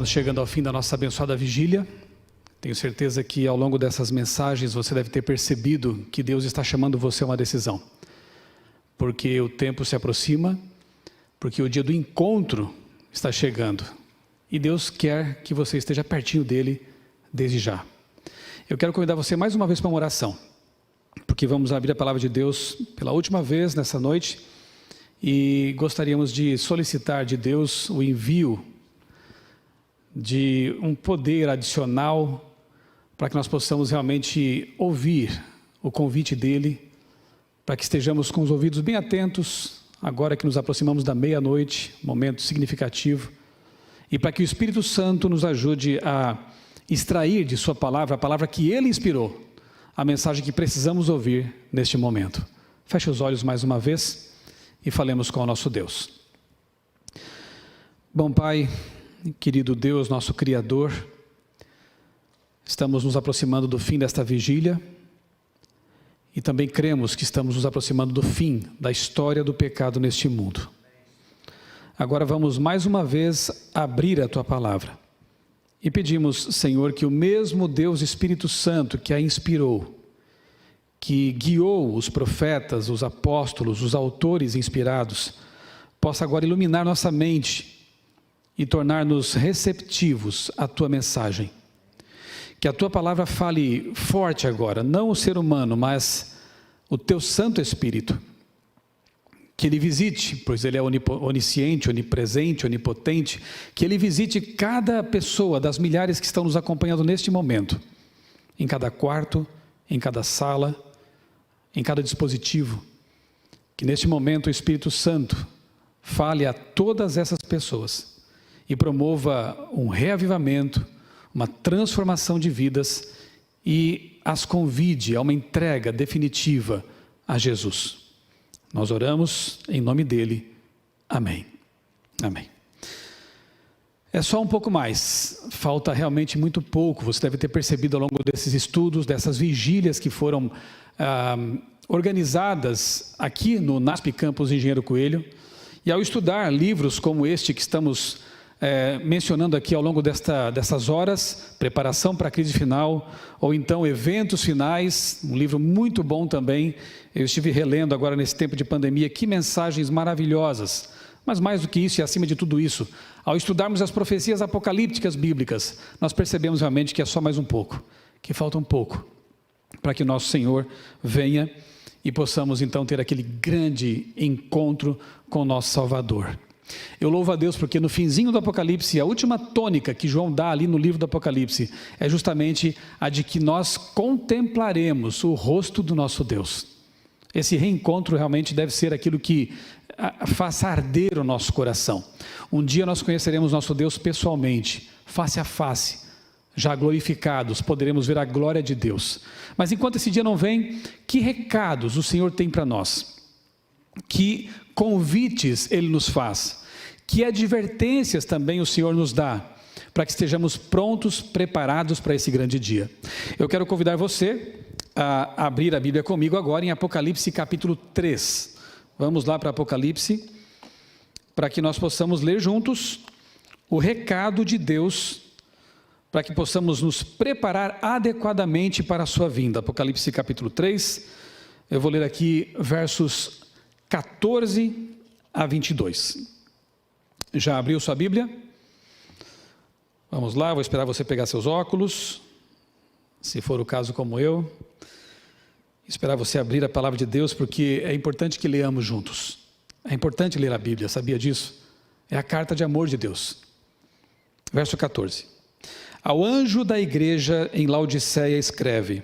Vamos chegando ao fim da nossa abençoada vigília. Tenho certeza que ao longo dessas mensagens você deve ter percebido que Deus está chamando você a uma decisão. Porque o tempo se aproxima, porque o dia do encontro está chegando. E Deus quer que você esteja pertinho dele desde já. Eu quero convidar você mais uma vez para uma oração. Porque vamos abrir a palavra de Deus pela última vez nessa noite. E gostaríamos de solicitar de Deus o envio de um poder adicional para que nós possamos realmente ouvir o convite dele, para que estejamos com os ouvidos bem atentos, agora que nos aproximamos da meia-noite, momento significativo, e para que o Espírito Santo nos ajude a extrair de sua palavra, a palavra que ele inspirou, a mensagem que precisamos ouvir neste momento. Feche os olhos mais uma vez e falemos com o nosso Deus. Bom Pai, querido Deus, nosso Criador, estamos nos aproximando do fim desta vigília e também cremos que estamos nos aproximando do fim da história do pecado neste mundo. Agora vamos mais uma vez abrir a Tua Palavra e pedimos, Senhor, que o mesmo Deus Espírito Santo que a inspirou, que guiou os profetas, os apóstolos, os autores inspirados, possa agora iluminar nossa mente e tornar-nos receptivos à Tua mensagem. Que a Tua palavra fale forte agora, não o ser humano, mas o Teu Santo Espírito. Que Ele visite, pois Ele é onisciente, onipresente, onipotente, que Ele visite cada pessoa das milhares que estão nos acompanhando neste momento, em cada quarto, em cada sala, em cada dispositivo. Que neste momento o Espírito Santo fale a todas essas pessoas e promova um reavivamento, uma transformação de vidas e as convide a uma entrega definitiva a Jesus. Nós oramos em nome dele. Amém. Amém. É só um pouco mais, falta realmente muito pouco. Você deve ter percebido ao longo desses estudos, dessas vigílias que foram organizadas aqui no NASP Campus Engenheiro Coelho. E ao estudar livros como este que estamos mencionando aqui ao longo dessas horas, Preparação para a Crise Final, ou então Eventos Finais, um livro muito bom também. Eu estive relendo agora nesse tempo de pandemia, que mensagens maravilhosas. Mas mais do que isso e acima de tudo isso, ao estudarmos as profecias apocalípticas bíblicas, nós percebemos realmente que é só mais um pouco, que falta um pouco, para que nosso Senhor venha e possamos então ter aquele grande encontro com o nosso Salvador. Eu louvo a Deus porque no finzinho do Apocalipse, a última tônica que João dá ali no livro do Apocalipse, é justamente a de que nós contemplaremos o rosto do nosso Deus. Esse reencontro realmente deve ser aquilo que faça arder o nosso coração. Um dia nós conheceremos nosso Deus pessoalmente, face a face, já glorificados, poderemos ver a glória de Deus. Mas enquanto esse dia não vem, que recados o Senhor tem para nós? Que convites Ele nos faz? Que advertências também o Senhor nos dá? Para que estejamos prontos, preparados para esse grande dia. Eu quero convidar você a abrir a Bíblia comigo agora em Apocalipse capítulo 3. Vamos lá para Apocalipse, para que nós possamos ler juntos o recado de Deus, para que possamos nos preparar adequadamente para a sua vinda. Apocalipse capítulo 3, eu vou ler aqui versos 14 a 22. Já abriu sua Bíblia? Vamos lá, vou esperar você pegar seus óculos, se for o caso como eu. Esperar você abrir a palavra de Deus, porque é importante que leamos juntos. É importante ler a Bíblia, sabia disso? É a carta de amor de Deus. Verso 14. Ao anjo da igreja em Laodiceia escreve: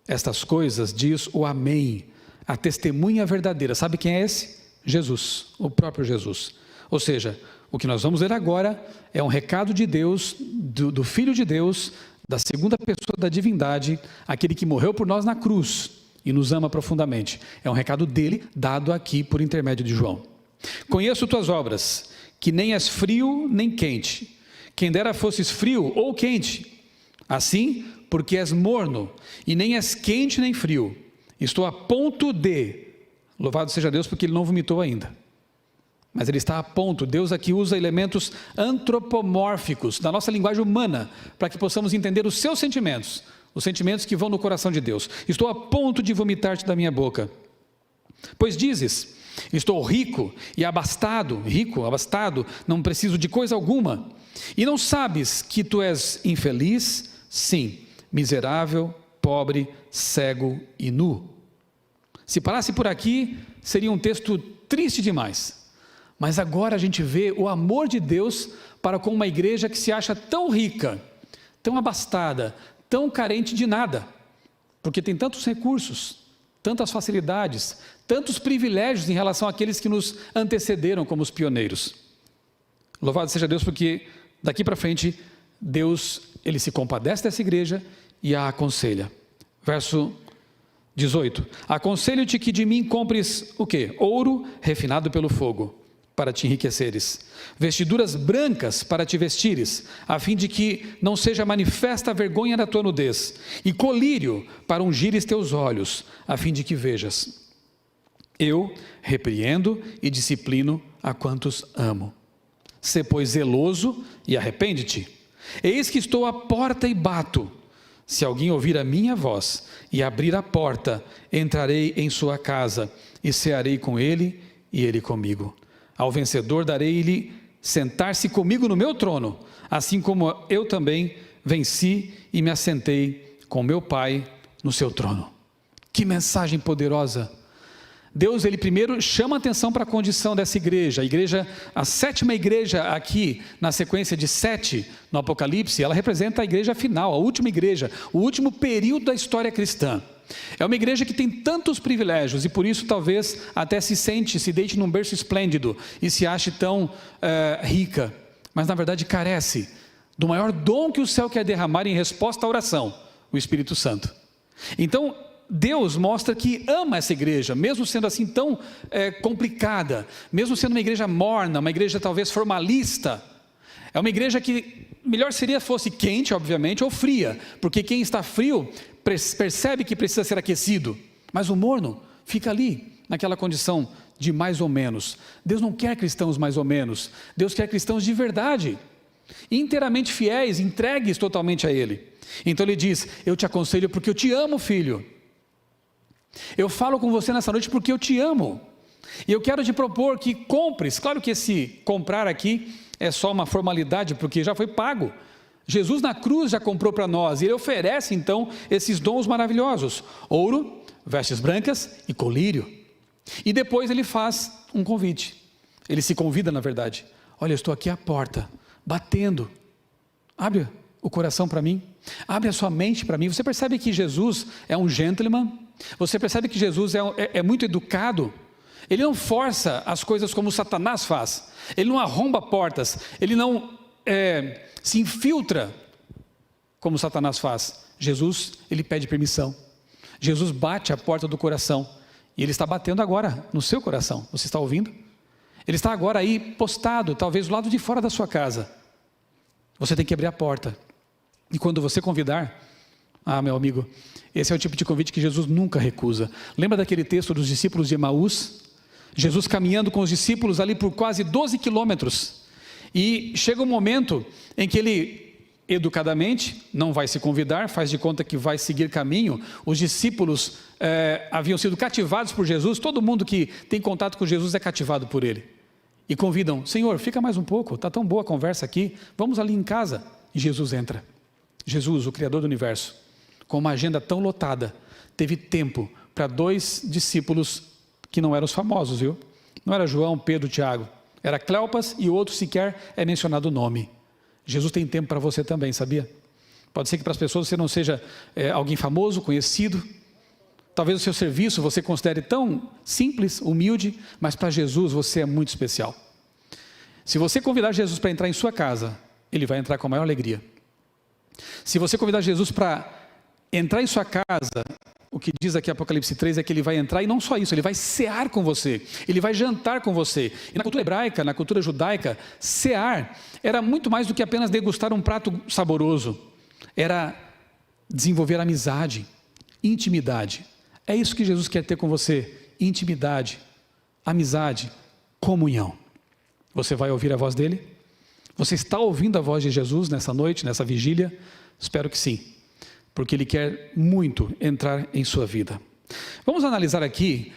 estas coisas diz o Amém, a testemunha verdadeira. Sabe quem é esse? Jesus, o próprio Jesus. Ou seja, o que nós vamos ler agora é um recado de Deus, do Filho de Deus, da segunda pessoa da divindade, aquele que morreu por nós na cruz e nos ama profundamente. É um recado dele, dado aqui por intermédio de João. Conheço tuas obras, que nem és frio nem quente. Quem dera fosses frio ou quente. Assim, porque és morno, e nem és quente nem frio. Estou a ponto de, louvado seja Deus porque ele não vomitou ainda. mas ele está a ponto. Deus aqui usa elementos antropomórficos, da nossa linguagem humana, para que possamos entender os seus sentimentos, os sentimentos que vão no coração de Deus. Estou a ponto de vomitar-te da minha boca. Pois dizes, estou rico, abastado, não preciso de coisa alguma. E não sabes que tu és infeliz? Sim, miserável, pobre, cego e nu. Se parasse por aqui, seria um texto triste demais. Mas agora a gente vê o amor de Deus para com uma igreja que se acha tão rica, tão abastada, tão carente de nada, porque tem tantos recursos, tantas facilidades, tantos privilégios em relação àqueles que nos antecederam como os pioneiros. Louvado seja Deus, porque daqui para frente, Deus, ele se compadece dessa igreja e a aconselha. Verso 18: aconselho-te que de mim compres o quê? Ouro refinado pelo fogo, para te enriqueceres, vestiduras brancas para te vestires, a fim de que não seja manifesta a vergonha da tua nudez, e colírio para ungires teus olhos, a fim de que vejas. Eu repreendo e disciplino a quantos amo. Sê, pois, zeloso e arrepende-te. Eis que estou à porta e bato. Se alguém ouvir a minha voz e abrir a porta, entrarei em sua casa e cearei com ele e ele comigo. Ao vencedor darei-lhe sentar-se comigo no meu trono, assim como eu também venci e me assentei com meu Pai no seu trono. Que mensagem poderosa! Deus, ele primeiro chama a atenção para a condição dessa igreja. A sétima igreja aqui, na sequência de 7 no Apocalipse, ela representa a igreja final, a última igreja, o último período da história cristã. É uma igreja que tem tantos privilégios e por isso talvez até se deite num berço esplêndido e se ache tão rica, mas na verdade carece do maior dom que o céu quer derramar em resposta à oração, o Espírito Santo. Então, Deus mostra que ama essa igreja, mesmo sendo assim tão complicada, mesmo sendo uma igreja morna, uma igreja talvez formalista. É uma igreja que melhor seria fosse quente, obviamente, ou fria, porque quem está frio percebe que precisa ser aquecido, mas o morno fica ali, naquela condição de mais ou menos. Deus não quer cristãos mais ou menos, Deus quer cristãos de verdade, inteiramente fiéis, entregues totalmente a Ele. Então Ele diz, eu te aconselho porque eu te amo, filho. Eu falo com você nessa noite porque eu te amo, e eu quero te propor que compres. Claro que esse comprar aqui é só uma formalidade, porque já foi pago. Jesus na cruz já comprou para nós, e Ele oferece então esses dons maravilhosos, ouro, vestes brancas e colírio. E depois Ele faz um convite, Ele se convida na verdade, olha, eu estou aqui à porta, batendo, abre o coração para mim, abre a sua mente para mim. Você percebe que Jesus é um gentleman? Você percebe que Jesus é muito educado? Ele não força as coisas como Satanás faz, Ele não arromba portas, Ele não se infiltra como Satanás faz. Jesus, Ele pede permissão. Jesus bate a porta do coração, e Ele está batendo agora no seu coração. Você está ouvindo? Ele está agora aí postado, talvez do lado de fora da sua casa. Você tem que abrir a porta, e quando você convidar, meu amigo, esse é o tipo de convite que Jesus nunca recusa. Lembra daquele texto dos discípulos de Emaús? Jesus caminhando com os discípulos ali por quase 12 quilômetros, e chega um momento em que Ele, educadamente, não vai se convidar, faz de conta que vai seguir caminho. Os discípulos haviam sido cativados por Jesus, todo mundo que tem contato com Jesus é cativado por Ele, e convidam, Senhor, fica mais um pouco, está tão boa a conversa aqui, vamos ali em casa. E Jesus entra. Jesus, o Criador do Universo, com uma agenda tão lotada, teve tempo para 2 discípulos que não eram os famosos, viu? Não era João, Pedro, Tiago, era Cleopas, e o outro sequer é mencionado o nome. Jesus tem tempo para você também, sabia? Pode ser que para as pessoas você não seja alguém famoso, conhecido, talvez o seu serviço você considere tão simples, humilde, mas para Jesus você é muito especial. Se você convidar Jesus para entrar em sua casa, Ele vai entrar com a maior alegria. Se você convidar Jesus para entrar em sua casa, o que diz aqui Apocalipse 3 é que Ele vai entrar, e não só isso, Ele vai cear com você, Ele vai jantar com você. E na cultura hebraica, na cultura judaica, cear era muito mais do que apenas degustar um prato saboroso, era desenvolver amizade, intimidade. É isso que Jesus quer ter com você, intimidade, amizade, comunhão. Você vai ouvir a voz dele? Você está ouvindo a voz de Jesus nessa noite, nessa vigília? Espero que sim, porque ele quer muito entrar em sua vida. Vamos analisar aqui,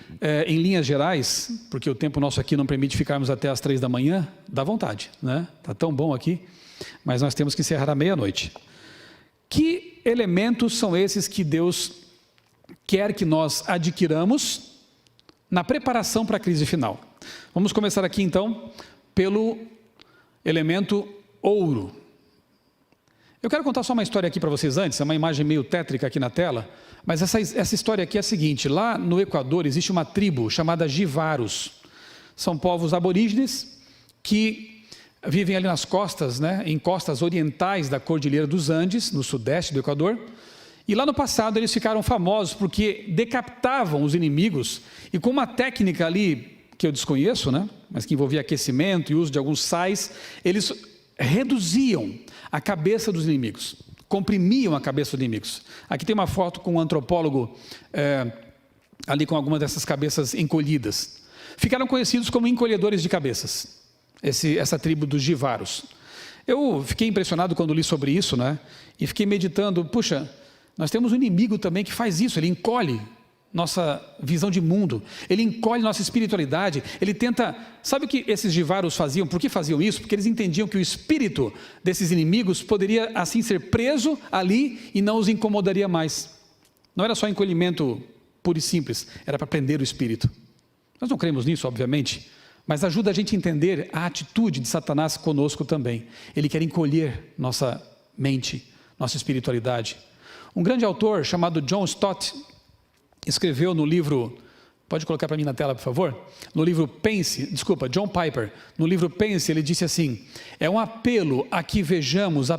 em linhas gerais, porque o tempo nosso aqui não permite ficarmos até as 3 da manhã, dá vontade, né? Está tão bom aqui, mas nós temos que encerrar à meia-noite. Que elementos são esses que Deus quer que nós adquiramos na preparação para a crise final? Vamos começar aqui então pelo elemento ouro. Eu quero contar só uma história aqui para vocês antes, é uma imagem meio tétrica aqui na tela, mas essa história aqui é a seguinte: lá no Equador existe uma tribo chamada Jivaros. São povos aborígenes que vivem ali nas costas, né, em costas orientais da Cordilheira dos Andes, no sudeste do Equador. E lá no passado eles ficaram famosos porque decapitavam os inimigos e com uma técnica ali que eu desconheço, né, mas que envolvia aquecimento e uso de alguns sais, eles reduziam a cabeça dos inimigos, comprimiam a cabeça dos inimigos. Aqui tem uma foto com um antropólogo ali com algumas dessas cabeças encolhidas. Ficaram conhecidos como encolhedores de cabeças, essa tribo dos Jivaros. Eu fiquei impressionado quando li sobre isso, né? E fiquei meditando, puxa, nós temos um inimigo também que faz isso, ele encolhe nossa visão de mundo, ele encolhe nossa espiritualidade, ele tenta... Sabe o que esses Jivaros faziam? Por que faziam isso? Porque eles entendiam que o espírito desses inimigos poderia assim ser preso ali e não os incomodaria mais. Não era só encolhimento puro e simples, era para prender o espírito. Nós não cremos nisso, obviamente, mas ajuda a gente a entender a atitude de Satanás conosco também. Ele quer encolher nossa mente, nossa espiritualidade. Um grande autor chamado John Stott escreveu no livro, pode colocar para mim na tela, por favor? No livro John Piper, no livro Pense, ele disse assim: é um apelo a que vejamos o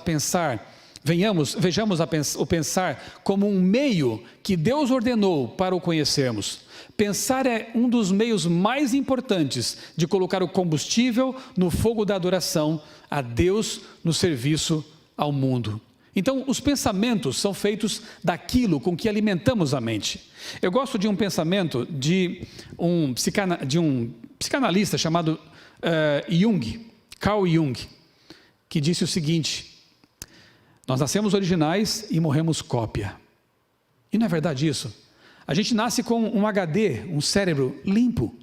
pensar como um meio que Deus ordenou para o conhecermos. Pensar é um dos meios mais importantes de colocar o combustível no fogo da adoração a Deus no serviço ao mundo. Então, os pensamentos são feitos daquilo com que alimentamos a mente. Eu gosto de um pensamento de um psicanalista chamado Carl Jung, que disse o seguinte: nós nascemos originais e morremos cópia. E não é verdade isso? A gente nasce com um HD, um cérebro limpo.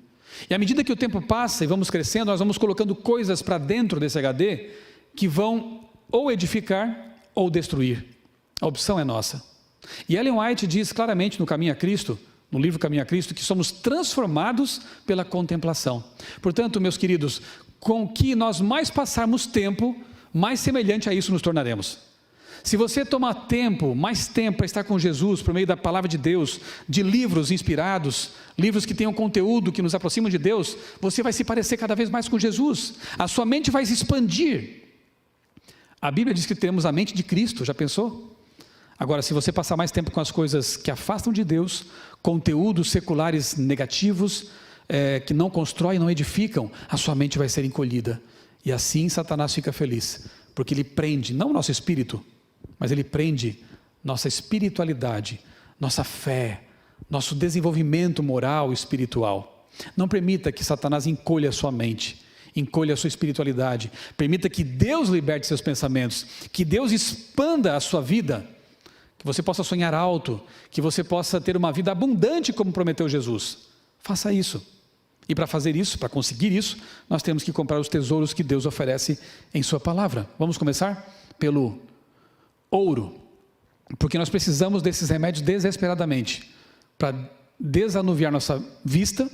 E à medida que o tempo passa e vamos crescendo, nós vamos colocando coisas para dentro desse HD que vão ou edificar ou destruir. A opção é nossa. E Ellen White diz claramente no Caminho a Cristo, no livro Caminho a Cristo, que somos transformados pela contemplação. Portanto, meus queridos, com que nós mais passarmos tempo, mais semelhante a isso nos tornaremos. Se você tomar mais tempo para estar com Jesus, por meio da palavra de Deus, de livros inspirados, livros que tenham conteúdo, que nos aproximam de Deus, você vai se parecer cada vez mais com Jesus. A sua mente vai se expandir. A Bíblia diz que temos a mente de Cristo, já pensou? Agora, se você passar mais tempo com as coisas que afastam de Deus, conteúdos seculares negativos, que não constroem, não edificam, a sua mente vai ser encolhida. E assim Satanás fica feliz, porque ele prende, não o nosso espírito, mas ele prende nossa espiritualidade, nossa fé, nosso desenvolvimento moral e espiritual. Não permita que Satanás encolha a sua mente, encolha a sua espiritualidade. Permita que Deus liberte seus pensamentos, que Deus expanda a sua vida, que você possa sonhar alto, que você possa ter uma vida abundante como prometeu Jesus. Faça isso. E para fazer isso, para conseguir isso, nós temos que comprar os tesouros que Deus oferece em sua palavra. Vamos começar pelo ouro, porque nós precisamos desses remédios desesperadamente, para desanuviar nossa vista,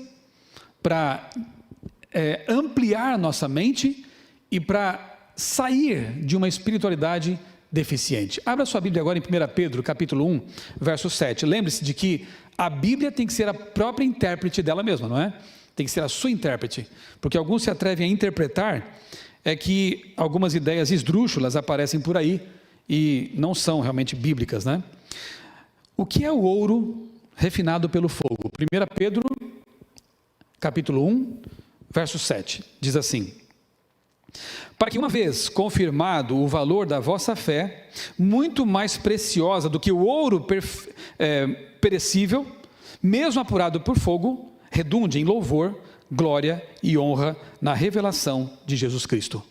para ampliar nossa mente e para sair de uma espiritualidade deficiente. Abra sua Bíblia agora em 1 Pedro, capítulo 1, verso 7. Lembre-se de que a Bíblia tem que ser a própria intérprete dela mesma, não é? Tem que ser a sua intérprete, porque alguns se atrevem a interpretar, que algumas ideias esdrúxulas aparecem por aí e não são realmente bíblicas, né? O que é o ouro refinado pelo fogo? 1 Pedro, capítulo 1, verso 7, diz assim: para que uma vez confirmado o valor da vossa fé, muito mais preciosa do que o ouro perecível, mesmo apurado por fogo, redunde em louvor, glória e honra na revelação de Jesus Cristo.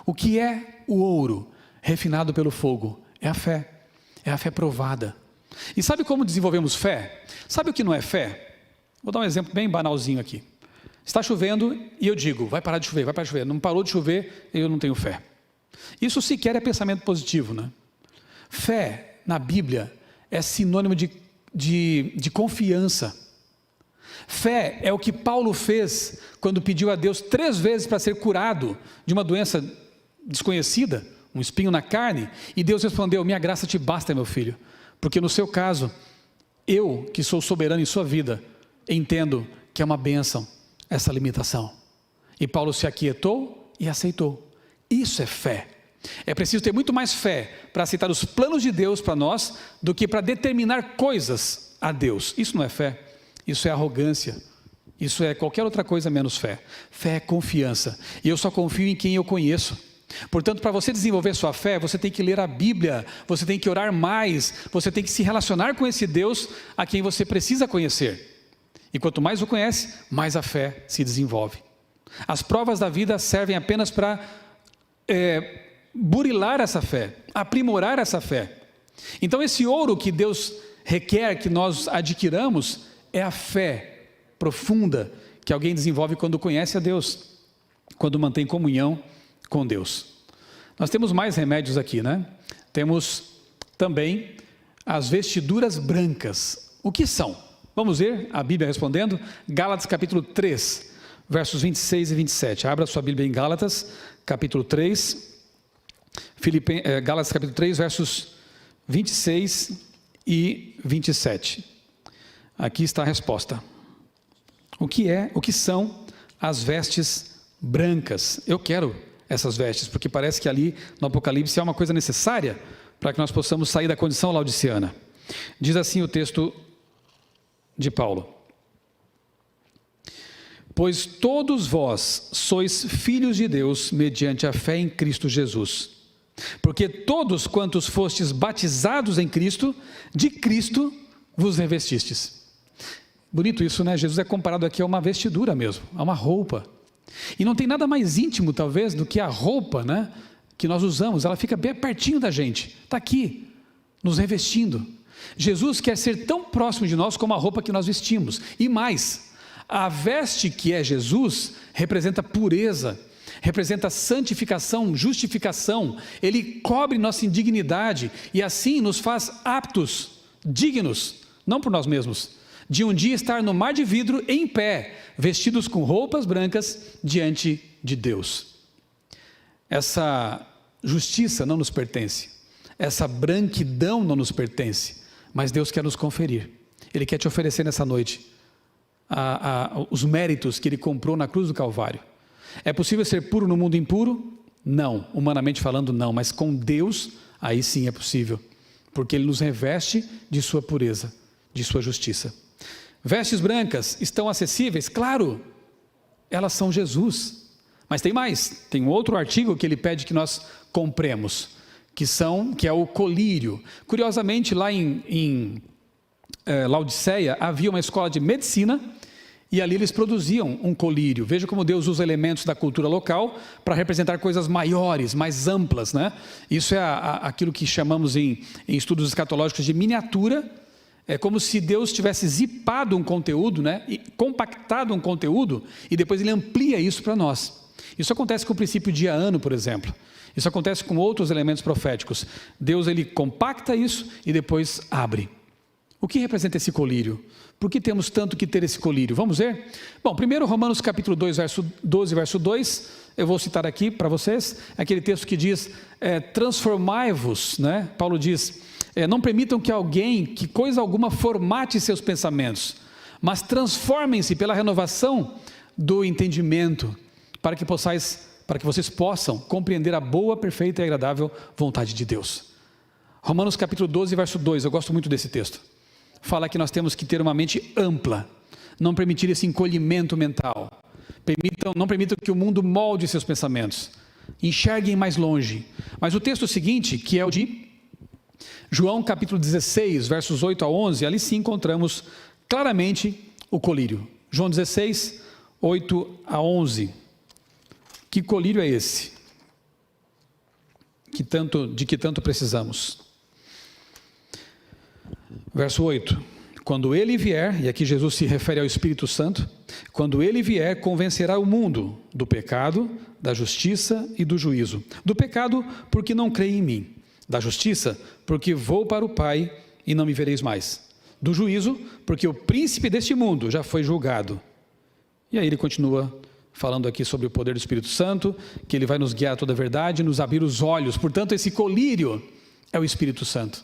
O que é o ouro refinado pelo fogo? É a fé provada. E sabe como desenvolvemos fé? Sabe o que não é fé? Vou dar um exemplo bem banalzinho aqui. Está chovendo e eu digo, vai parar de chover, vai parar de chover. Não parou de chover, eu não tenho fé. Isso sequer é pensamento positivo, né? Fé, na Bíblia, é sinônimo de confiança. Fé é o que Paulo fez quando pediu a Deus 3 vezes para ser curado de uma doença desconhecida, um espinho na carne, e Deus respondeu, minha graça te basta, meu filho, porque no seu caso, eu, que sou soberano em sua vida, entendo que é uma bênção essa limitação. E Paulo se aquietou e aceitou. Isso é fé. É preciso ter muito mais fé para aceitar os planos de Deus para nós, do que para determinar coisas a Deus. Isso não é fé, isso é arrogância, isso é qualquer outra coisa menos fé. Fé é confiança, e eu só confio em quem eu conheço. Portanto, para você desenvolver sua fé, você tem que ler a Bíblia, você tem que orar mais, você tem que se relacionar com esse Deus a quem você precisa conhecer. E quanto mais o conhece, mais a fé se desenvolve. As provas da vida servem apenas para burilar essa fé, aprimorar essa fé. Então esse ouro que Deus requer que nós adquiramos é a fé profunda que alguém desenvolve quando conhece a Deus, quando mantém comunhão com Deus. Nós temos mais remédios aqui, né? Temos também as vestiduras brancas. O que são? Vamos ver a Bíblia respondendo. Gálatas capítulo 3, versos 26 e 27. Abra sua Bíblia em Gálatas capítulo 3. Gálatas capítulo 3, versos 26 e 27. Aqui está a resposta. O que são as vestes brancas? Eu quero essas vestes, porque parece que ali no Apocalipse é uma coisa necessária para que nós possamos sair da condição laodiceana. Diz assim o texto de Paulo: pois todos vós sois filhos de Deus mediante a fé em Cristo Jesus, porque todos quantos fostes batizados em Cristo, de Cristo vos revestistes. Bonito isso, né? Jesus é comparado aqui a uma vestidura mesmo, a uma roupa. E não tem nada mais íntimo, talvez, do que a roupa, né, que nós usamos. Ela fica bem pertinho da gente, está aqui, nos revestindo. Jesus quer ser tão próximo de nós como a roupa que nós vestimos. E mais, a veste que é Jesus representa pureza, representa santificação, justificação. Ele cobre nossa indignidade e assim nos faz aptos, dignos, não por nós mesmos, de um dia estar no mar de vidro em pé, vestidos com roupas brancas diante de Deus. Essa justiça não nos pertence, essa branquidão não nos pertence, mas Deus quer nos conferir. Ele quer te oferecer nessa noite os méritos que Ele comprou na cruz do Calvário. É possível ser puro no mundo impuro? Não, humanamente falando não, mas com Deus, aí sim é possível, porque Ele nos reveste de sua pureza, de sua justiça. Vestes brancas estão acessíveis? Claro, elas são Jesus. Mas tem mais, tem um outro artigo que ele pede que nós compremos, que é o colírio. Curiosamente, lá em Laodiceia havia uma escola de medicina e ali eles produziam um colírio. Veja como Deus usa elementos da cultura local para representar coisas maiores, mais amplas, né? Isso é aquilo que chamamos em estudos escatológicos de miniatura. É como se Deus tivesse zipado um conteúdo, né, e compactado um conteúdo, e depois Ele amplia isso para nós. Isso acontece com o princípio diano, por exemplo. Isso acontece com outros elementos proféticos. Deus, Ele compacta isso e depois abre. O que representa esse colírio? Por que temos tanto que ter esse colírio? Vamos ver? Bom, primeiro Romanos capítulo 2, verso 12, verso 2, eu vou citar aqui para vocês, aquele texto que diz, transformai-vos, né? Paulo diz, não permitam que coisa alguma formate seus pensamentos, mas transformem-se pela renovação do entendimento, para que vocês possam compreender a boa, perfeita e agradável vontade de Deus. Romanos capítulo 12, verso 2, eu gosto muito desse texto. Fala que nós temos que ter uma mente ampla, não permitir esse encolhimento mental. Não permitam que o mundo molde seus pensamentos, enxerguem mais longe. Mas o texto seguinte, que é o de João capítulo 16, versos 8 a 11, ali sim encontramos claramente o colírio. João 16, 8 a 11. Que colírio é esse? De que tanto precisamos? Verso 8. Quando ele vier, e aqui Jesus se refere ao Espírito Santo, quando ele vier, convencerá o mundo do pecado, da justiça e do juízo. Do pecado, porque não creem em mim. Da justiça, porque vou para o Pai e não me vereis mais. Do juízo, porque o príncipe deste mundo já foi julgado. E aí ele continua falando aqui sobre o poder do Espírito Santo, que ele vai nos guiar a toda a verdade, nos abrir os olhos. Portanto, esse colírio é o Espírito Santo.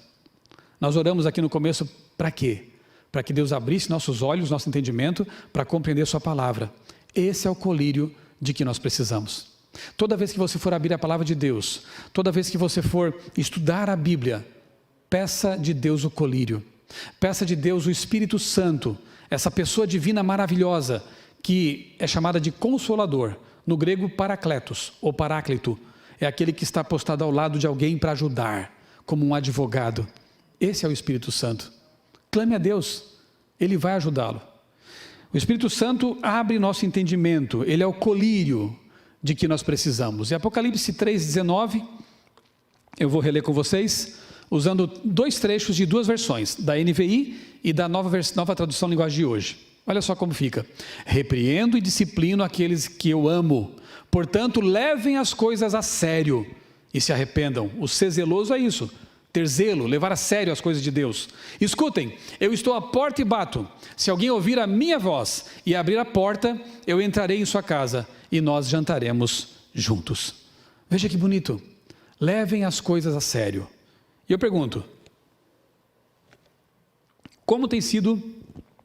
Nós oramos aqui no começo para quê? Para que Deus abrisse nossos olhos, nosso entendimento, para compreender sua palavra. Esse é o colírio de que nós precisamos. Toda vez que você for abrir a palavra de Deus, toda vez que você for estudar a Bíblia, peça de Deus o colírio. Peça de Deus o Espírito Santo, essa pessoa divina maravilhosa, que é chamada de Consolador, no grego Paracletos, ou Paráclito, é aquele que está postado ao lado de alguém para ajudar, como um advogado. Esse é o Espírito Santo. Clame a Deus, Ele vai ajudá-lo. O Espírito Santo abre nosso entendimento, Ele é o colírio de que nós precisamos. Em Apocalipse 3,19, eu vou reler com vocês, usando dois trechos de duas versões, da NVI e da nova tradução linguagem de hoje. Olha só como fica. Repreendo e disciplino aqueles que eu amo, portanto levem as coisas a sério e se arrependam. O ser zeloso é isso, ter zelo, levar a sério as coisas de Deus. Escutem, eu estou à porta e bato. Se alguém ouvir a minha voz e abrir a porta, eu entrarei em sua casa e nós jantaremos juntos. Veja que bonito. Levem as coisas a sério. E eu pergunto, como tem sido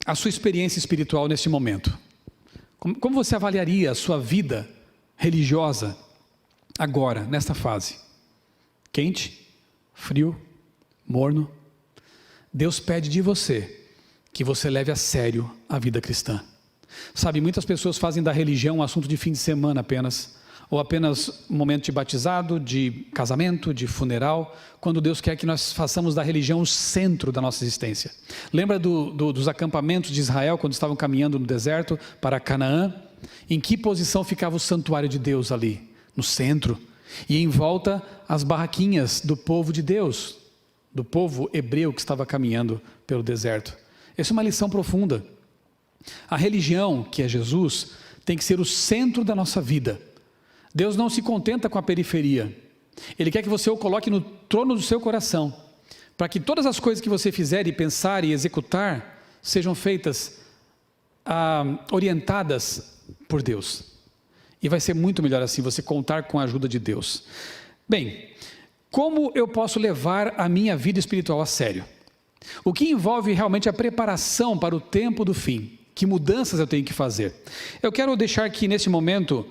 a sua experiência espiritual neste momento? Como você avaliaria a sua vida religiosa agora, nesta fase? Quente? Frio? Morno? Deus pede de você que você leve a sério a vida cristã. Sabe, muitas pessoas fazem da religião um assunto de fim de semana apenas, ou apenas um momento de batizado, de casamento, de funeral, quando Deus quer que nós façamos da religião o centro da nossa existência. Lembra dos acampamentos de Israel, quando estavam caminhando no deserto para Canaã? Em que posição ficava o santuário de Deus ali? No centro. E em volta as barraquinhas do povo de Deus, do povo hebreu que estava caminhando pelo deserto. Essa é uma lição profunda. A religião, que é Jesus, tem que ser o centro da nossa vida. Deus não se contenta com a periferia. Ele quer que você o coloque no trono do seu coração, para que todas as coisas que você fizer e pensar e executar sejam feitas, orientadas por Deus. E vai ser muito melhor assim, você contar com a ajuda de Deus. Bem, como eu posso levar a minha vida espiritual a sério? O que envolve realmente a preparação para o tempo do fim? Que mudanças eu tenho que fazer? Eu quero deixar aqui nesse momento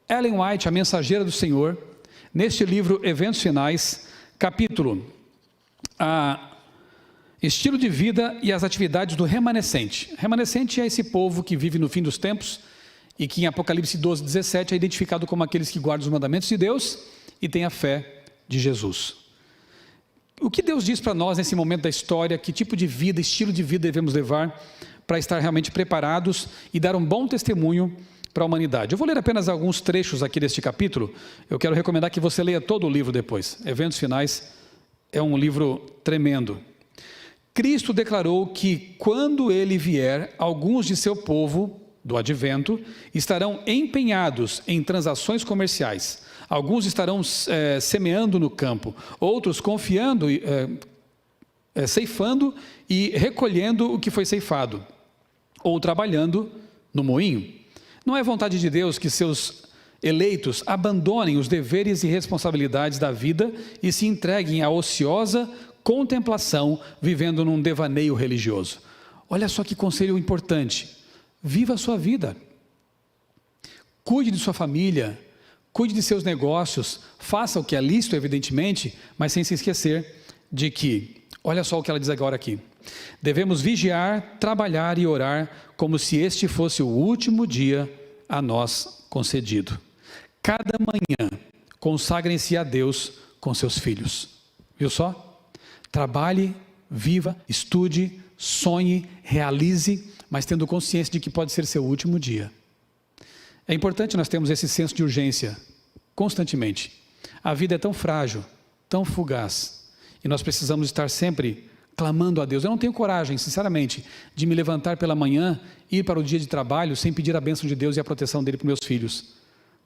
Ellen White, a mensageira do Senhor, neste livro Eventos Finais, capítulo Estilo de Vida e as Atividades do Remanescente. Remanescente é esse povo que vive no fim dos tempos e que em Apocalipse 12:17 é identificado como aqueles que guardam os mandamentos de Deus e têm a fé de Jesus. O que Deus diz para nós nesse momento da história? Que tipo de vida, estilo de vida devemos levar para estar realmente preparados e dar um bom testemunho para a humanidade? Eu vou ler apenas alguns trechos aqui deste capítulo. Eu quero recomendar que você leia todo o livro depois. Eventos Finais é um livro tremendo. Cristo declarou que quando ele vier, alguns de seu povo do advento estarão empenhados em transações comerciais. Alguns estarão semeando no campo, outros confiando, ceifando e recolhendo o que foi ceifado, ou trabalhando no moinho. Não é vontade de Deus que seus eleitos abandonem os deveres e responsabilidades da vida e se entreguem à ociosa contemplação, vivendo num devaneio religioso. Olha só que conselho importante. Viva a sua vida. Cuide de sua família, cuide de seus negócios, faça o que é lícito, evidentemente, mas sem se esquecer de que, olha só o que ela diz agora aqui, devemos vigiar, trabalhar e orar como se este fosse o último dia a nós concedido. Cada manhã, consagrem-se a Deus com seus filhos. Viu só? Trabalhe, viva, estude, sonhe, realize, mas tendo consciência de que pode ser seu último dia. É importante nós termos esse senso de urgência constantemente. A vida é tão frágil, tão fugaz, e nós precisamos estar sempre clamando a Deus. Eu não tenho coragem, sinceramente, de me levantar pela manhã, ir para o dia de trabalho sem pedir a bênção de Deus e a proteção dele para os meus filhos,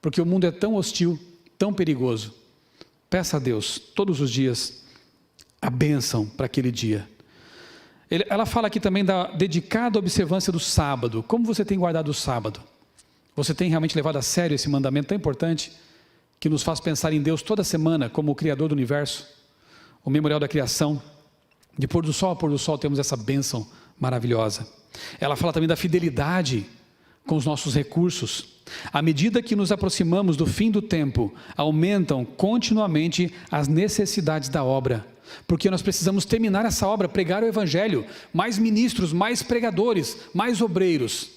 porque o mundo é tão hostil, tão perigoso. Peça a Deus todos os dias a bênção para aquele dia. Ela fala aqui também da dedicada observância do sábado. Como você tem guardado o sábado? Você tem realmente levado a sério esse mandamento tão importante, que nos faz pensar em Deus toda semana como o Criador do universo, o memorial da criação? De pôr do sol a pôr do sol temos essa bênção maravilhosa. Ela fala também da fidelidade com os nossos recursos. À medida que nos aproximamos do fim do tempo, aumentam continuamente as necessidades da obra, porque nós precisamos terminar essa obra, pregar o Evangelho, mais ministros, mais pregadores, mais obreiros.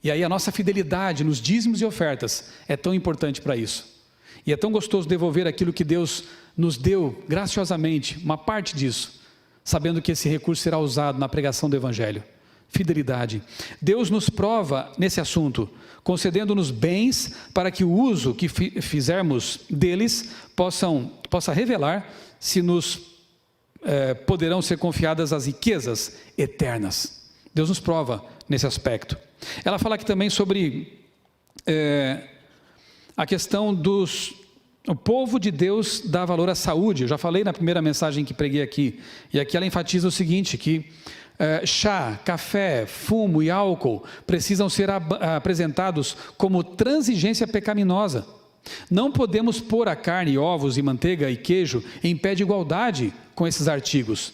E aí a nossa fidelidade nos dízimos e ofertas é tão importante para isso. E é tão gostoso devolver aquilo que Deus nos deu graciosamente, uma parte disso, sabendo que esse recurso será usado na pregação do Evangelho. Fidelidade. Deus nos prova nesse assunto, concedendo-nos bens para que o uso que fizermos deles possa revelar se nos poderão ser confiadas as riquezas eternas. Deus nos prova nesse aspecto. Ela fala aqui também sobre a questão o povo de Deus dá valor à saúde. Eu já falei na primeira mensagem que preguei aqui, e aqui ela enfatiza o seguinte, que chá, café, fumo e álcool precisam ser apresentados como transigência pecaminosa. Não podemos pôr a carne, ovos e manteiga e queijo em pé de igualdade com esses artigos,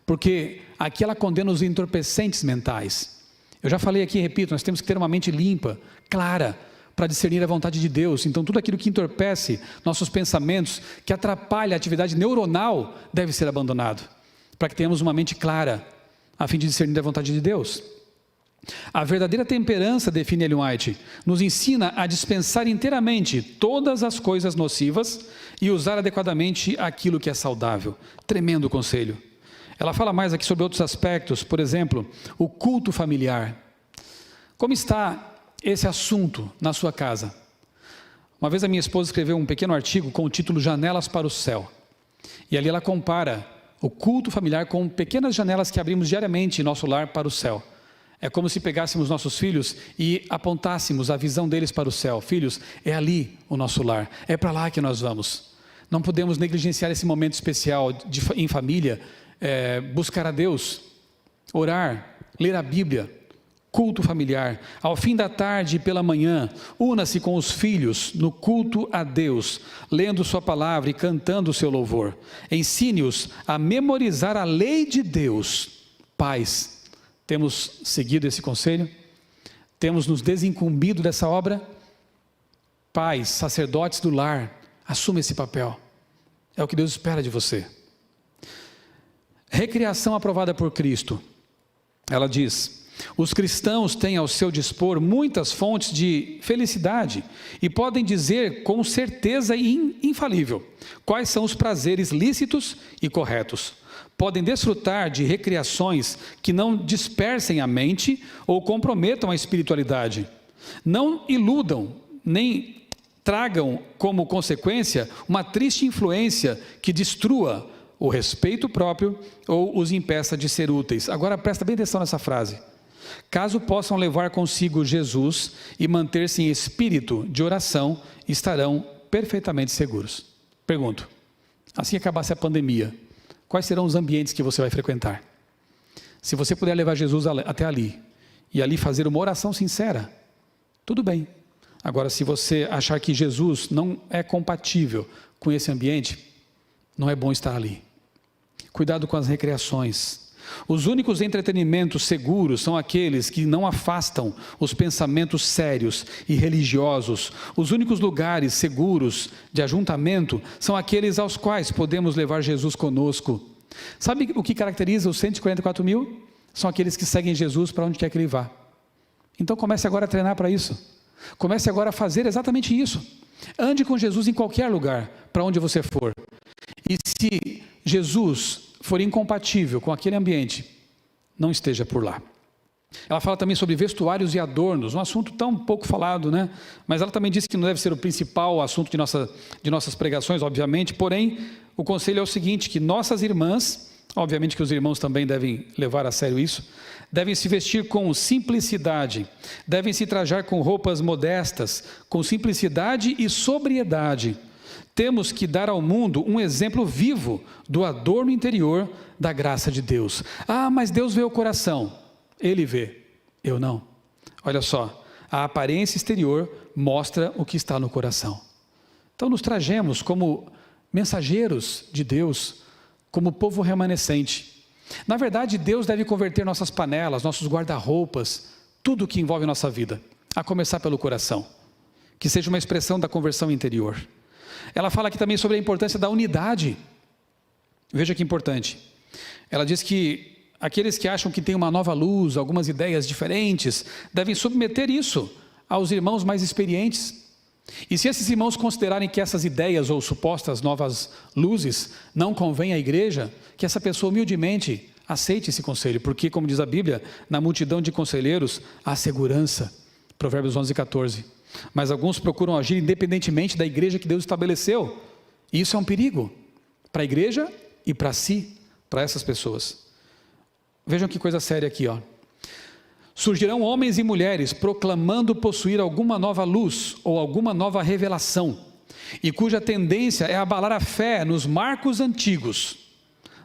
porque aqui ela condena os entorpecentes mentais. Eu já falei aqui e repito, nós temos que ter uma mente limpa, clara, para discernir a vontade de Deus. Então tudo aquilo que entorpece nossos pensamentos, que atrapalha a atividade neuronal, deve ser abandonado, para que tenhamos uma mente clara, a fim de discernir a vontade de Deus. A verdadeira temperança, define Ellen White, nos ensina a dispensar inteiramente todas as coisas nocivas e usar adequadamente aquilo que é saudável. Tremendo conselho. Ela fala mais aqui sobre outros aspectos, por exemplo, o culto familiar. Como está esse assunto na sua casa? Uma vez a minha esposa escreveu um pequeno artigo com o título Janelas para o Céu. E ali ela compara o culto familiar com pequenas janelas que abrimos diariamente em nosso lar para o céu. É como se pegássemos nossos filhos e apontássemos a visão deles para o céu. Filhos, é ali o nosso lar, é para lá que nós vamos. Não podemos negligenciar esse momento especial em família, buscar a Deus, orar, ler a Bíblia, culto familiar. Ao fim da tarde e pela manhã, una-se com os filhos no culto a Deus, lendo sua palavra e cantando o seu louvor. Ensine-os a memorizar a lei de Deus. Pais, temos seguido esse conselho? Temos nos desincumbido dessa obra? Pais, sacerdotes do lar, assuma esse papel. É o que Deus espera de você. Recriação aprovada por Cristo. Ela diz: os cristãos têm ao seu dispor muitas fontes de felicidade e podem dizer com certeza infalível quais são os prazeres lícitos e corretos. Podem desfrutar de recreações que não dispersem a mente ou comprometam a espiritualidade. Não iludam, nem tragam como consequência uma triste influência que destrua o respeito próprio ou os impeça de ser úteis. Agora presta bem atenção nessa frase. Caso possam levar consigo Jesus e manter-se em espírito de oração, estarão perfeitamente seguros. Pergunto, assim que acabasse a pandemia, quais serão os ambientes que você vai frequentar? Se você puder levar Jesus até ali, e ali fazer uma oração sincera, tudo bem. Agora, se você achar que Jesus não é compatível com esse ambiente, não é bom estar ali. Cuidado com as recreações. Os únicos entretenimentos seguros são aqueles que não afastam os pensamentos sérios e religiosos. Os únicos lugares seguros de ajuntamento são aqueles aos quais podemos levar Jesus conosco. Sabe o que caracteriza os 144 mil? São aqueles que seguem Jesus para onde quer que ele vá. Então comece agora a treinar para isso. Comece agora a fazer exatamente isso. Ande com Jesus em qualquer lugar, para onde você for. E se Jesus for incompatível com aquele ambiente, não esteja por lá. Ela fala também sobre vestuários e adornos, um assunto tão pouco falado, né? Mas ela também diz que não deve ser o principal assunto de nossas pregações, obviamente. Porém, o conselho é o seguinte, que nossas irmãs, obviamente que os irmãos também devem levar a sério isso, devem se vestir com simplicidade, devem se trajar com roupas modestas, com simplicidade e sobriedade. Temos que dar ao mundo um exemplo vivo do adorno interior da graça de Deus. Ah, mas Deus vê o coração. Ele vê, eu não. Olha só, a aparência exterior mostra o que está no coração. Então nos trajemos como mensageiros de Deus, como povo remanescente. Na verdade, Deus deve converter nossas panelas, nossos guarda-roupas, tudo o que envolve nossa vida, a começar pelo coração, que seja uma expressão da conversão interior. Ela fala aqui também sobre a importância da unidade. Veja que importante. Ela diz que aqueles que acham que têm uma nova luz, algumas ideias diferentes, devem submeter isso aos irmãos mais experientes. E se esses irmãos considerarem que essas ideias ou supostas novas luzes não convêm à igreja, que essa pessoa humildemente aceite esse conselho, porque, como diz a Bíblia, na multidão de conselheiros há segurança. Provérbios 11:14. Mas alguns procuram agir independentemente da igreja que Deus estabeleceu. E isso é um perigo para a igreja e para si, para essas pessoas. Vejam que coisa séria aqui, ó. Surgirão homens e mulheres proclamando possuir alguma nova luz ou alguma nova revelação, e cuja tendência é abalar a fé nos marcos antigos.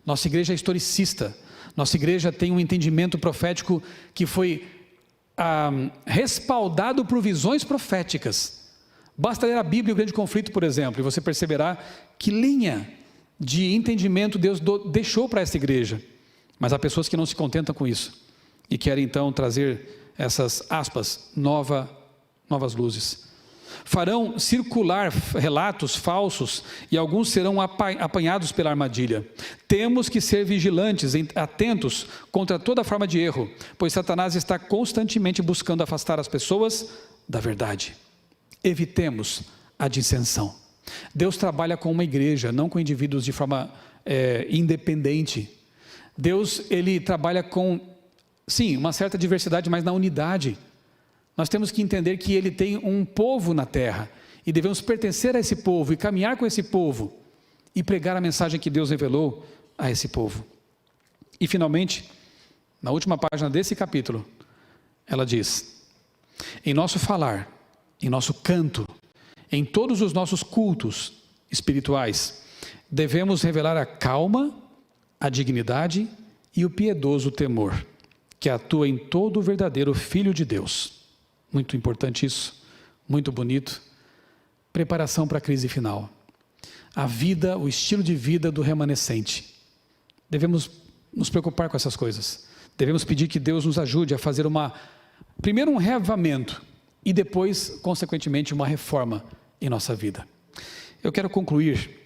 Nossa igreja é historicista, nossa igreja tem um entendimento profético que foi respaldado por visões proféticas. Basta ler a Bíblia e o Grande Conflito, por exemplo, e você perceberá que linha de entendimento Deus deixou para essa igreja. Mas há pessoas que não se contentam com isso e querem então trazer essas, aspas, novas luzes. Farão circular relatos falsos e alguns serão apanhados pela armadilha. Temos que ser vigilantes, atentos contra toda forma de erro, pois Satanás está constantemente buscando afastar as pessoas da verdade. Evitemos a dissensão. Deus trabalha com uma igreja, não com indivíduos de forma independente. Deus, ele trabalha com, sim, uma certa diversidade, mas na unidade. Nós temos que entender que ele tem um povo na terra, e devemos pertencer a esse povo, e caminhar com esse povo, e pregar a mensagem que Deus revelou a esse povo. E finalmente, na última página desse capítulo, ela diz: em nosso falar, em nosso canto, em todos os nossos cultos espirituais, devemos revelar a calma, a dignidade e o piedoso temor, que atua em todo o verdadeiro Filho de Deus. Muito importante isso, muito bonito. Preparação para a crise final. A vida, o estilo de vida do remanescente. Devemos nos preocupar com essas coisas. Devemos pedir que Deus nos ajude a fazer primeiro um reavivamento e depois, consequentemente, uma reforma em nossa vida. Eu quero concluir,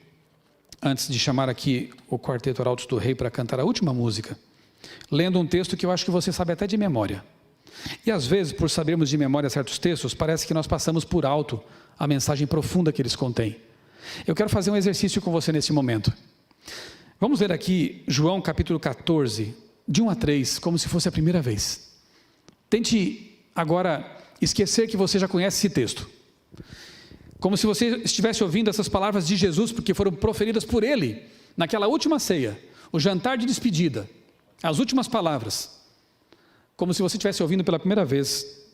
antes de chamar aqui o Quarteto Arautos do Rei para cantar a última música, lendo um texto que eu acho que você sabe até de memória. E às vezes, por sabermos de memória certos textos, parece que nós passamos por alto a mensagem profunda que eles contêm. Eu quero fazer um exercício com você nesse momento. Vamos ler aqui João capítulo 14, de 1 a 3, como se fosse a primeira vez. Tente agora esquecer que você já conhece esse texto. Como se você estivesse ouvindo essas palavras de Jesus, porque foram proferidas por ele, naquela última ceia, o jantar de despedida, as últimas palavras. Como se você estivesse ouvindo pela primeira vez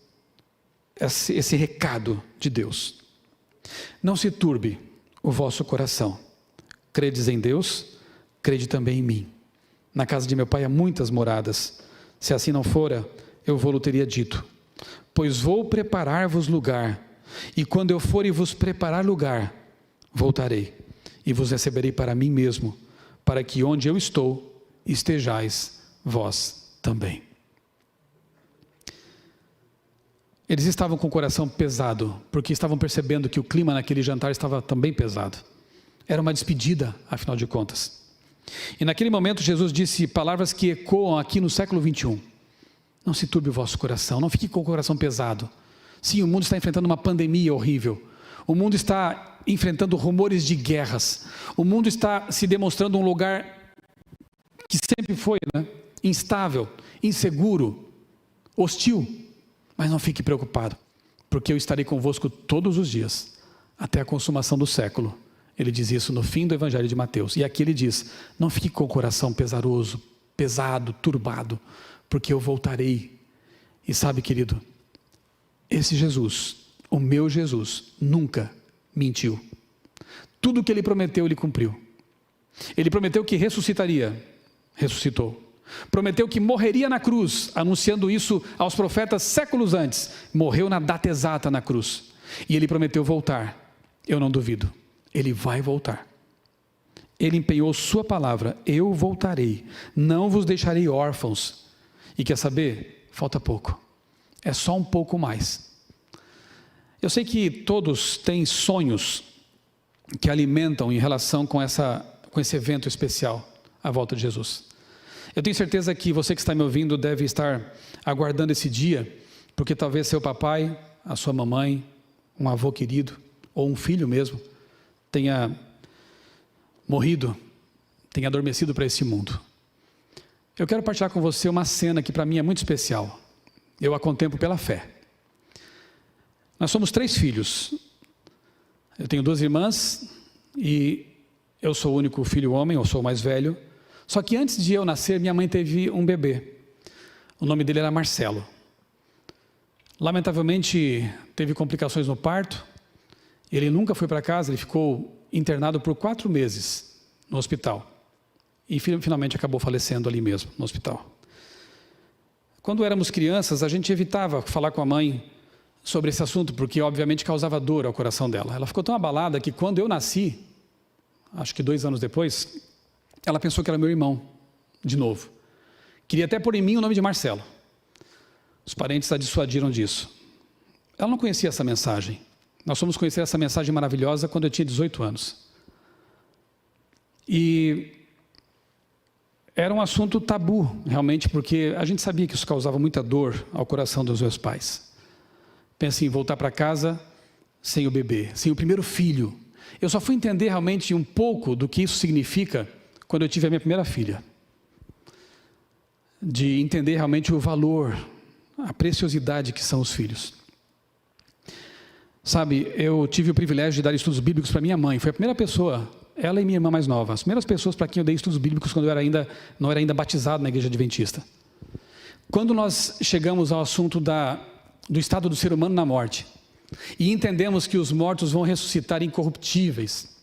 esse recado de Deus. Não se turbe o vosso coração. Credes em Deus, crede também em mim. Na casa de meu pai há muitas moradas. Se assim não fora, eu vou-lo teria dito. Pois vou preparar-vos lugar. E quando eu for e vos preparar lugar, voltarei e vos receberei para mim mesmo, para que onde eu estou, estejais vós também. Eles estavam com o coração pesado, porque estavam percebendo que o clima naquele jantar estava também pesado. Era uma despedida, afinal de contas. E naquele momento Jesus disse palavras que ecoam aqui no século 21. Não se turbe o vosso coração, não fique com o coração pesado. Sim, o mundo está enfrentando uma pandemia horrível. O mundo está enfrentando rumores de guerras. O mundo está se demonstrando um lugar que sempre foi, instável, inseguro. hostil, mas não fique preocupado, porque eu estarei convosco todos os dias, até a consumação do século. Ele diz isso no fim do Evangelho de Mateus. E aqui ele diz, não fique com o coração pesaroso, pesado, turbado, porque eu voltarei. E sabe, querido, esse Jesus, o meu Jesus, nunca mentiu. Tudo o que ele prometeu, ele cumpriu. Ele prometeu que ressuscitaria, ressuscitou. Prometeu que morreria na cruz, anunciando isso aos profetas séculos antes. Morreu na data exata na cruz. E ele prometeu voltar. Eu não duvido. Ele vai voltar. Ele empenhou sua palavra. Eu voltarei. Não vos deixarei órfãos. E quer saber? Falta pouco. É só um pouco mais. Eu sei que todos têm sonhos que alimentam em relação com esse evento especial, a volta de Jesus. Eu tenho certeza que você que está me ouvindo deve estar aguardando esse dia, porque talvez seu papai, a sua mamãe, um avô querido, ou um filho mesmo, tenha morrido, tenha adormecido para esse mundo. Eu quero partilhar com você uma cena que para mim é muito especial. Eu a contemplo pela fé. Nós somos 3 filhos. Eu tenho 2 irmãs e eu sou o único filho homem, eu sou o mais velho. Só que antes de eu nascer, minha mãe teve um bebê. O nome dele era Marcelo. Lamentavelmente, teve complicações no parto. Ele nunca foi para casa, ele ficou internado por 4 meses no hospital. E finalmente acabou falecendo ali mesmo, no hospital. Quando éramos crianças, a gente evitava falar com a mãe sobre esse assunto, porque obviamente causava dor ao coração dela. Ela ficou tão abalada que quando eu nasci, acho que 2 anos depois, ela pensou que era meu irmão, de novo. Queria até pôr em mim o nome de Marcelo. Os parentes a dissuadiram disso. Ela não conhecia essa mensagem. Nós fomos conhecer essa mensagem maravilhosa quando eu tinha 18 anos. E era um assunto tabu, realmente, porque a gente sabia que isso causava muita dor ao coração dos meus pais. Pense em voltar para casa sem o bebê, sem o primeiro filho. Eu só fui entender realmente um pouco do que isso significa quando eu tive a minha primeira filha. De entender realmente o valor, a preciosidade que são os filhos. Sabe, eu tive o privilégio de dar estudos bíblicos para minha mãe. Foi a primeira pessoa, ela e minha irmã mais nova, as primeiras pessoas para quem eu dei estudos bíblicos quando eu não era ainda batizado na igreja adventista. Quando nós chegamos ao assunto do estado do ser humano na morte, e entendemos que os mortos vão ressuscitar incorruptíveis,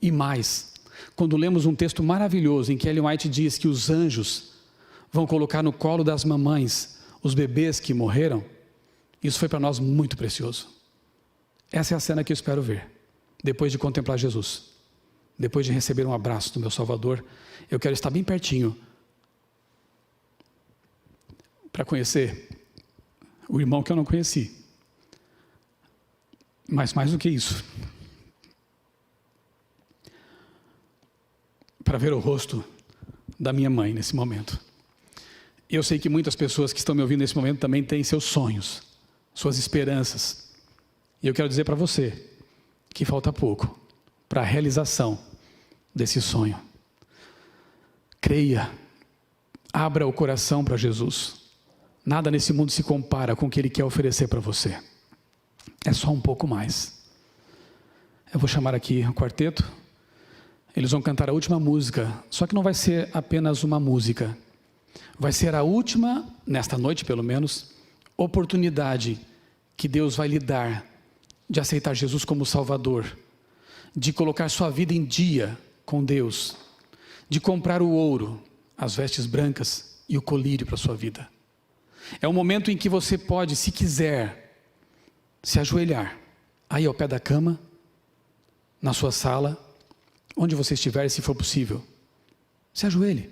e mais, quando lemos um texto maravilhoso em que Ellen White diz que os anjos vão colocar no colo das mamães os bebês que morreram, isso foi para nós muito precioso. Essa é a cena que eu espero ver, depois de contemplar Jesus, depois de receber um abraço do meu Salvador. Eu quero estar bem pertinho, para conhecer o irmão que eu não conheci, mas mais do que isso, para ver o rosto da minha mãe nesse momento. Eu sei que muitas pessoas que estão me ouvindo nesse momento também têm seus sonhos, suas esperanças. E eu quero dizer para você que falta pouco para a realização desse sonho. Creia, abra o coração para Jesus. Nada nesse mundo se compara com o que Ele quer oferecer para você. É só um pouco mais. Eu vou chamar aqui o quarteto. Eles vão cantar a última música, só que não vai ser apenas uma música. Vai ser a última, nesta noite pelo menos, oportunidade que Deus vai lhe dar de aceitar Jesus como Salvador, de colocar sua vida em dia com Deus, de comprar o ouro, as vestes brancas e o colírio para a sua vida. É um momento em que você pode, se quiser, se ajoelhar, aí ao pé da cama, na sua sala, onde você estiver, se for possível, se ajoelhe.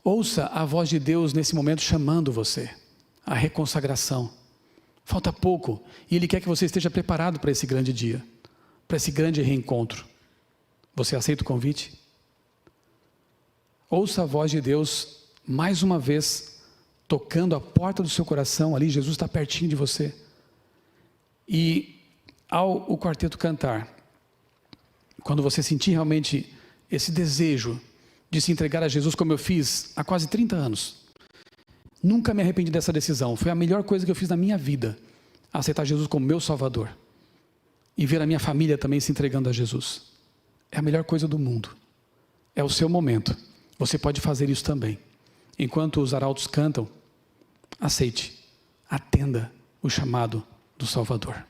Ouça a voz de Deus nesse momento chamando você, a reconsagração. Falta pouco, e Ele quer que você esteja preparado para esse grande dia, para esse grande reencontro. Você aceita o convite? Ouça a voz de Deus, mais uma vez, tocando a porta do seu coração, ali Jesus está pertinho de você. E ao o quarteto cantar, quando você sentir realmente esse desejo de se entregar a Jesus, como eu fiz há quase 30 anos, Nunca me arrependi dessa decisão. Foi a melhor coisa que eu fiz na minha vida. Aceitar Jesus como meu Salvador. E ver a minha família também se entregando a Jesus. É a melhor coisa do mundo. É o seu momento. Você pode fazer isso também. Enquanto os arautos cantam, aceite, atenda o chamado do Salvador.